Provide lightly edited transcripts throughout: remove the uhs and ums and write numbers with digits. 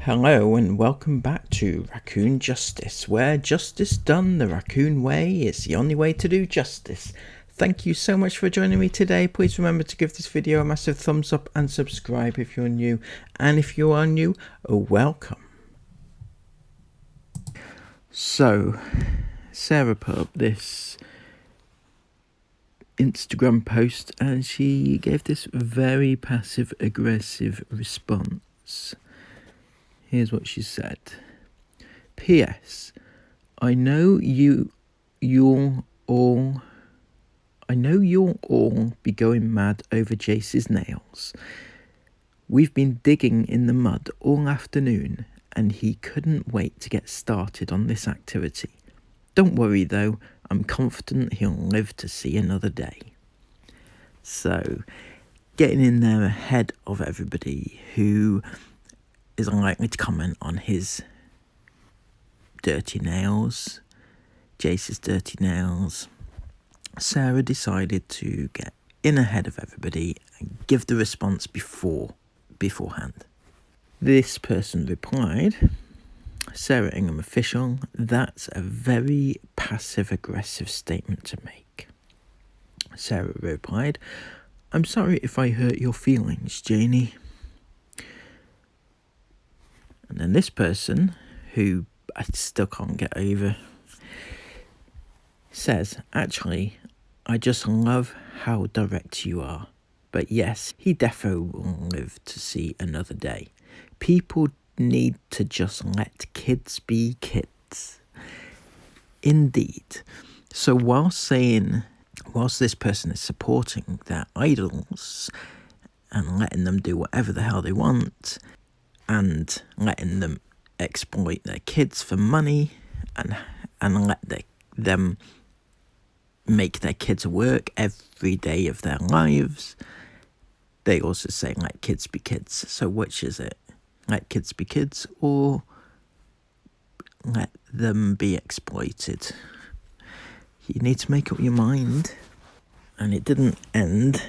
Hello and welcome back to Raccoon Justice, where justice done the Raccoon way is the only way to do justice. Thank you so much for joining me today. Please remember to give this video a massive thumbs up and subscribe if you're new. And if you are new, welcome. So, Sarah put up this Instagram post and she gave this very passive-aggressive response. Here's what she said. P.S. I know you'll all be going mad over Jace's nails. We've been digging in the mud all afternoon and he couldn't wait to get started on this activity. Don't worry though, I'm confident he'll live to see another day. So, getting in there ahead of everybody who is unlikely to comment on his dirty nails, Jace's dirty nails, Sarah decided to get in ahead of everybody and give the response beforehand. This person replied, Sarah Ingham official, that's a very passive-aggressive statement to make. Sarah replied, I'm sorry if I hurt your feelings, Janie. And then this person, who I still can't get over, says, actually, I just love how direct you are. But yes, he defo will live to see another day. People need to just let kids be kids. Indeed. So whilst this person is supporting their idols and letting them do whatever the hell they want, and letting them exploit their kids for money and let them make their kids work every day of their lives, they also say let kids be kids. So which is it? Let kids be kids or let them be exploited? You need to make up your mind. And it didn't end.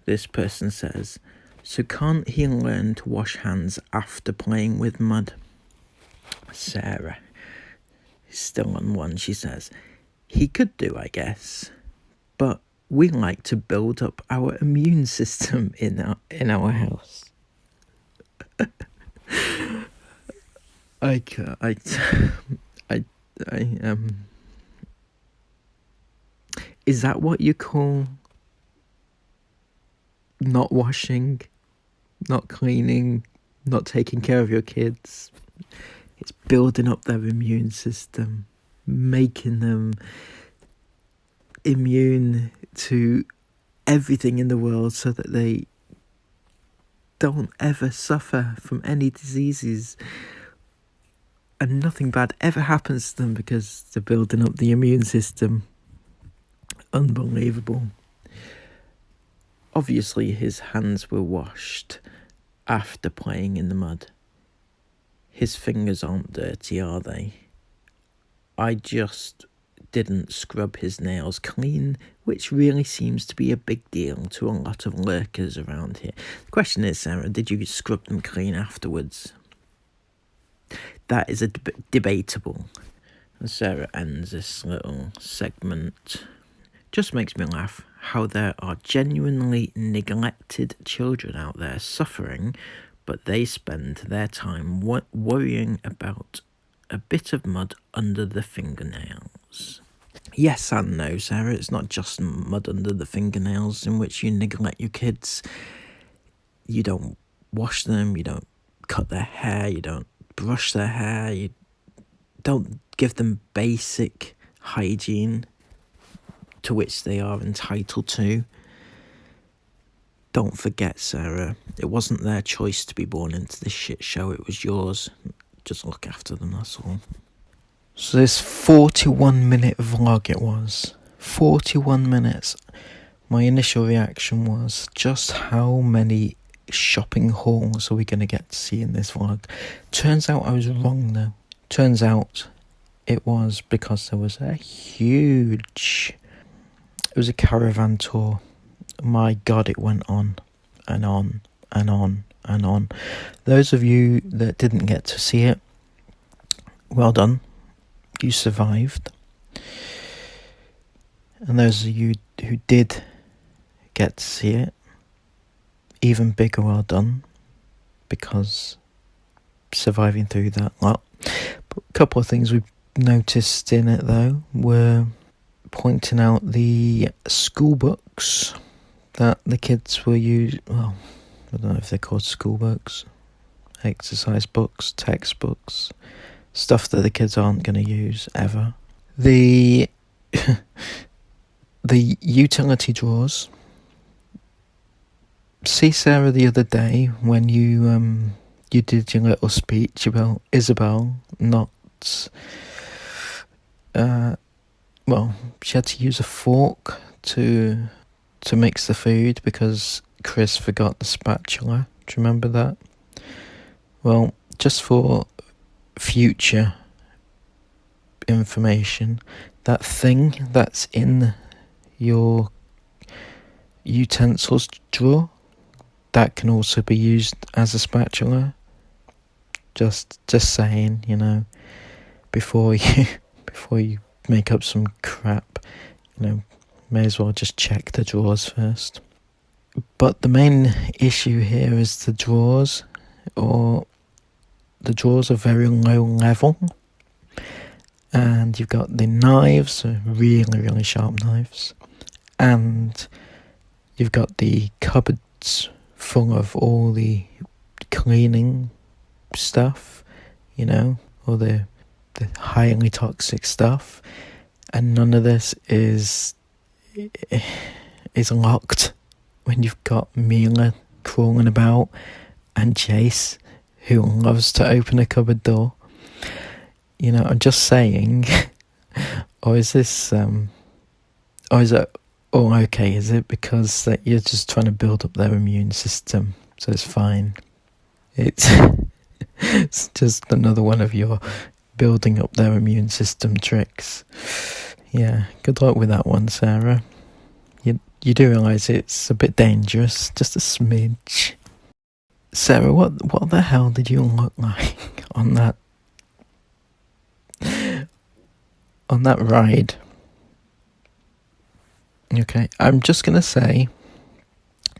This person says, so can't he learn to wash hands after playing with mud? Sarah is still on one. She says, he could do, I guess, but we like to build up our immune system in our house. Is that what you call not washing, not cleaning, not taking care of your kids? It's building up their immune system, making them immune to everything in the world so that they don't ever suffer from any diseases and nothing bad ever happens to them because they're building up the immune system. Unbelievable. Obviously his hands were washed after playing in the mud. His fingers aren't dirty, are they? I just didn't scrub his nails clean, which really seems to be a big deal to a lot of lurkers around here. The question is, Sarah, did you scrub them clean afterwards? That is debatable. And Sarah ends this little segment. Just makes me laugh how there are genuinely neglected children out there suffering, but they spend their time worrying about a bit of mud under the fingernails. Yes and no, Sarah. It's not just mud under the fingernails in which you neglect your kids. You don't wash them, you don't cut their hair, you don't brush their hair, you don't give them basic hygiene to which they are entitled to. Don't forget, Sarah, it wasn't their choice to be born into this shit show, it was yours. Just look after them, that's all. So this 41-minute vlog it was. 41 minutes. My initial reaction was, just how many shopping hauls are we going to get to see in this vlog? Turns out I was wrong though. Turns out it was because there was a huge... It was a caravan tour. My God, it went on and on and on and on. Those of you that didn't get to see it, well done. You survived. And those of you who did get to see it, even bigger well done, because surviving through that lot. But a couple of things we noticed in it though were pointing out the school books that the kids were using. Well, I don't know if they're called school books, exercise books, textbooks, stuff that the kids aren't going to use ever. The the utility drawers. See, Sarah, the other day when you did your little speech about Isabel not she had to use a fork to mix the food because Chris forgot the spatula. Do you remember that? Well, just for future information, that thing that's in your utensils drawer, that can also be used as a spatula. Just saying, before you make up some crap, may as well just check the drawers first. But the main issue here is the drawers are very low level, and you've got the knives, really, really sharp knives, and you've got the cupboards full of all the cleaning stuff, all the highly toxic stuff, and none of this is locked when you've got Mila crawling about and Chase, who loves to open a cupboard door. I'm just saying, or is this, or is it all okay? Is it because that you're just trying to build up their immune system, so it's fine? It's just another one of your building up their immune system tricks. Yeah, good luck with that one, Sarah. You do realise it's a bit dangerous, just a smidge. Sarah, what the hell did you look like on that ride? Okay, I'm just going to say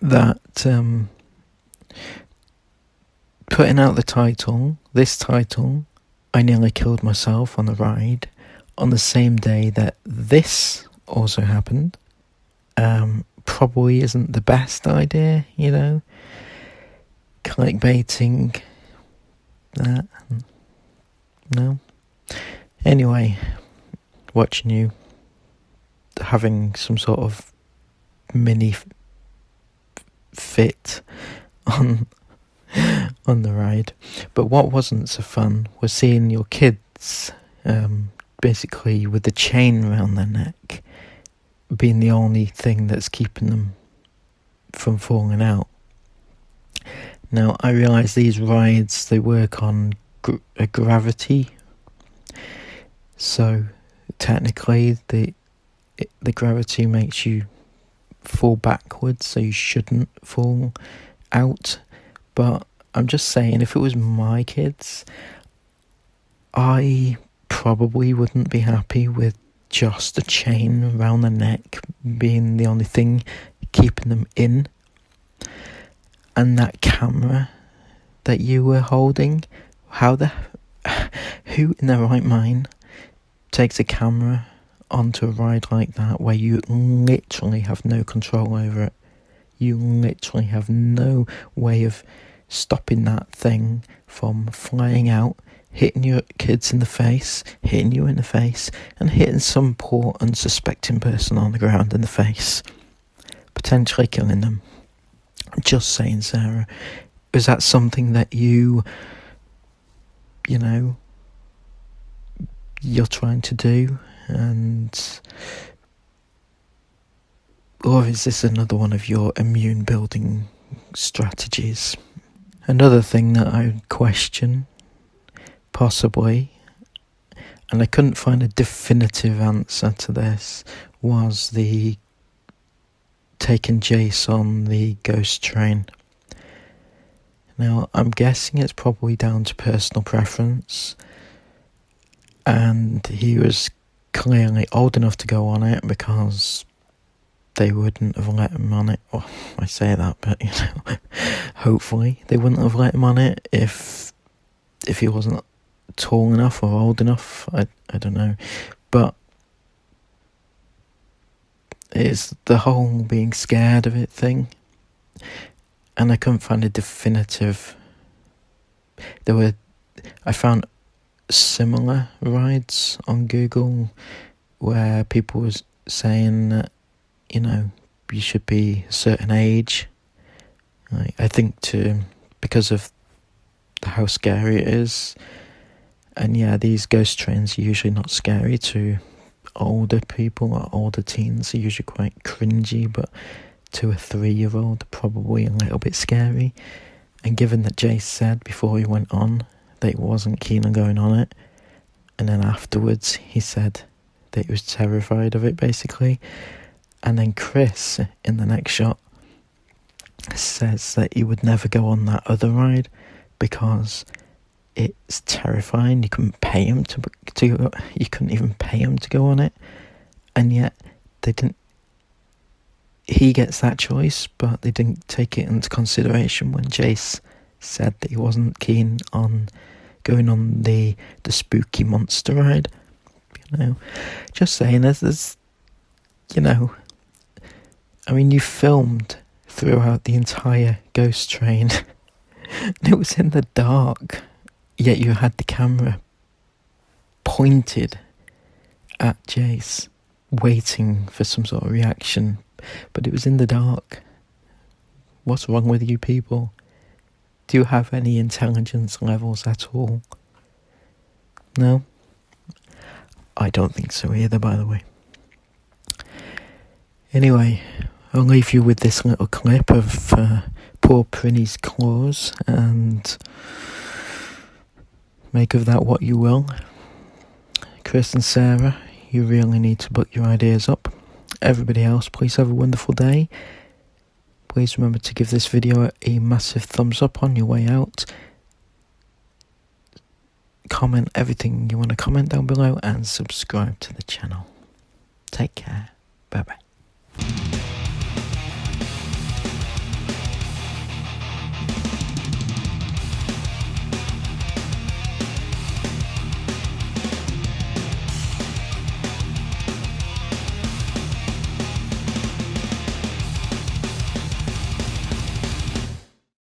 that putting out this title, I nearly killed myself on the ride, on the same day that this also happened, probably isn't the best idea, clickbaiting that. No. Anyway, watching you having some sort of mini fit on the ride. But what wasn't so fun was seeing your kids basically with the chain around their neck being the only thing that's keeping them from falling out. Now, I realise these rides, they work on gravity, so technically the gravity makes you fall backwards, so you shouldn't fall out. But I'm just saying, if it was my kids, I probably wouldn't be happy with just a chain around the neck being the only thing keeping them in. And that camera that you were holding, who in their right mind takes a camera onto a ride like that where you literally have no control over it? You literally have no way of stopping that thing from flying out, hitting your kids in the face, hitting you in the face, and hitting some poor unsuspecting person on the ground in the face, potentially killing them. I'm just saying, Sarah, is that something that you're trying to do? Or is this another one of your immune building strategies? Another thing that I would question, possibly, and I couldn't find a definitive answer to this, was the taking Jace on the ghost train. Now, I'm guessing it's probably down to personal preference, and he was clearly old enough to go on it because they wouldn't have let him on it. Well, I say that, but hopefully they wouldn't have let him on it if he wasn't tall enough or old enough. I don't know, but it's the whole being scared of it thing, and I couldn't find a definitive. I found similar rides on Google where people was saying that, you should be a certain age. I think because of how scary it is. And yeah, these ghost trains are usually not scary to older people or older teens. They're usually quite cringy, but to a 3-year-old, probably a little bit scary. And given that Jace said before he went on that he wasn't keen on going on it, and then afterwards he said that he was terrified of it, basically. And then Chris, in the next shot, says that he would never go on that other ride because it's terrifying. You couldn't pay him you couldn't even pay him to go on it, and yet they didn't. He gets that choice, but they didn't take it into consideration when Jace said that he wasn't keen on going on the spooky monster ride. Just saying, there's I mean, you filmed throughout the entire ghost train and it was in the dark, yet you had the camera pointed at Jace, waiting for some sort of reaction, but it was in the dark. What's wrong with you people? Do you have any intelligence levels at all? No? I don't think so either, by the way. Anyway, I'll leave you with this little clip of poor Prinny's claws, and make of that what you will. Chris and Sarah, you really need to put your ideas up. Everybody else, please have a wonderful day. Please remember to give this video a massive thumbs up on your way out. Comment everything you want to comment down below and subscribe to the channel. Take care. Bye bye.